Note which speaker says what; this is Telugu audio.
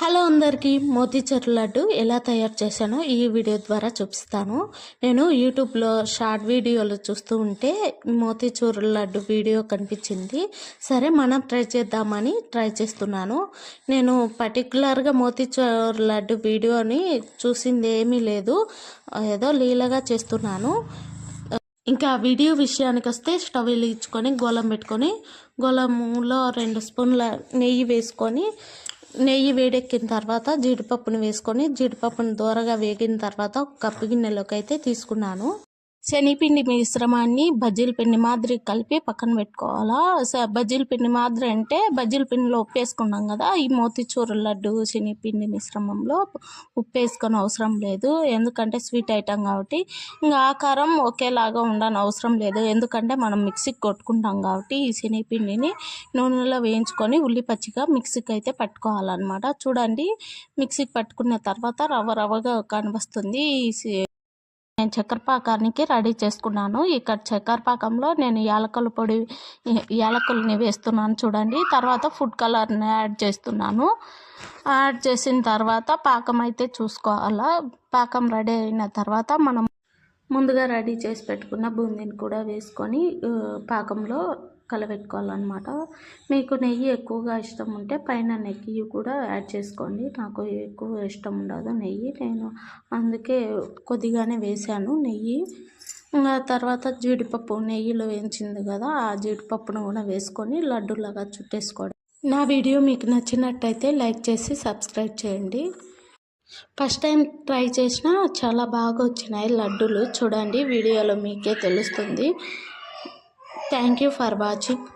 Speaker 1: హలో అందరికీ మోతీచూర్ లడ్డు ఎలా తయారు చేశానో ఈ వీడియో ద్వారా చూపిస్తాను. నేను యూట్యూబ్లో షార్ట్ వీడియోలు చూస్తూ ఉంటే మోతీచూర్ లడ్డు వీడియో కనిపించింది. సరే మనం ట్రై చేద్దామని ట్రై చేస్తున్నాను. నేను పర్టికులర్గా మోతీచూర్ లడ్డు వీడియోని చూసింది ఏమీ లేదు, ఏదో లీలగా చేస్తున్నాను. ఇంకా వీడియో విషయానికి వస్తే స్టవ్ వెలిగించుకొని గోళం పెట్టుకొని గోళంలో 2 స్పూన్ల నెయ్యి వేసుకొని నెయ్యి వేడెక్కిన తర్వాత జీడిపప్పును వేసుకొని జీడిపప్పును దూరగా వేగిన తర్వాత ఒక కప్పు గిన్నెలోకి అయితే తీసుకున్నాను. శనగపిండి మిశ్రమాన్ని బజ్జీల పిండి మాదిరి కలిపి పక్కన పెట్టుకోవాలా. బజ్జీల పిండి మాదిరి అంటే బజ్జీల పిండిలో ఉప్పు వేసుకున్నాం కదా, ఈ మోతీచూర్ లడ్డు శనగపిండి మిశ్రమంలో ఉప్పు వేసుకొని అవసరం లేదు, ఎందుకంటే స్వీట్ ఐటమ్ కాబట్టి. ఇంకా ఆకారం ఒకేలాగా ఉండని అవసరం లేదు, ఎందుకంటే మనం మిక్సీకి కొట్టుకుంటాం కాబట్టి ఈ శనగపిండిని నూనెలో వేయించుకొని ఉల్లిపచ్చిగా మిక్సీకి అయితే పట్టుకోవాలన్నమాట. చూడండి, మిక్సీకి పట్టుకున్న తర్వాత రవ్వ రవ్వగా కనిపిస్తుంది. నేను చక్కెర పాకానికి రెడీ చేసుకున్నాను. ఇక్కడ చక్కెర పాకంలో నేను యాలకుల్ని వేస్తున్నాను చూడండి. తర్వాత ఫుడ్ కలర్ని యాడ్ చేస్తున్నాను. యాడ్ చేసిన తర్వాత పాకం అయితే చూసుకోవాలా. పాకం రెడీ అయిన తర్వాత మనం ముందుగా రెడీ చేసి పెట్టుకున్న బూందీని కూడా వేసుకొని పాకంలో కలబెట్టుకోవాలన్నమాట. మీకు నెయ్యి ఎక్కువగా ఇష్టం ఉంటే పైన నెయ్యి కూడా యాడ్ చేసుకోండి. నాకు ఎక్కువ ఇష్టం ఉండదు నెయ్యి, నేను అందుకే కొద్దిగానే వేసాను నెయ్యి. ఇంకా తర్వాత జీడిపప్పు నెయ్యిలో వేయించింది కదా, ఆ జీడిపప్పును కూడా వేసుకొని లడ్డూలాగా చుట్టేసుకోవడం. నా వీడియో మీకు నచ్చినట్టయితే లైక్ చేసి సబ్స్క్రైబ్ చేయండి. ఫస్ట్ టైం ట్రై చేసినా చాలా బాగా వచ్చినాయి లడ్డూలు. చూడండి, వీడియోలో మీకే తెలుస్తుంది. Thank you for watching.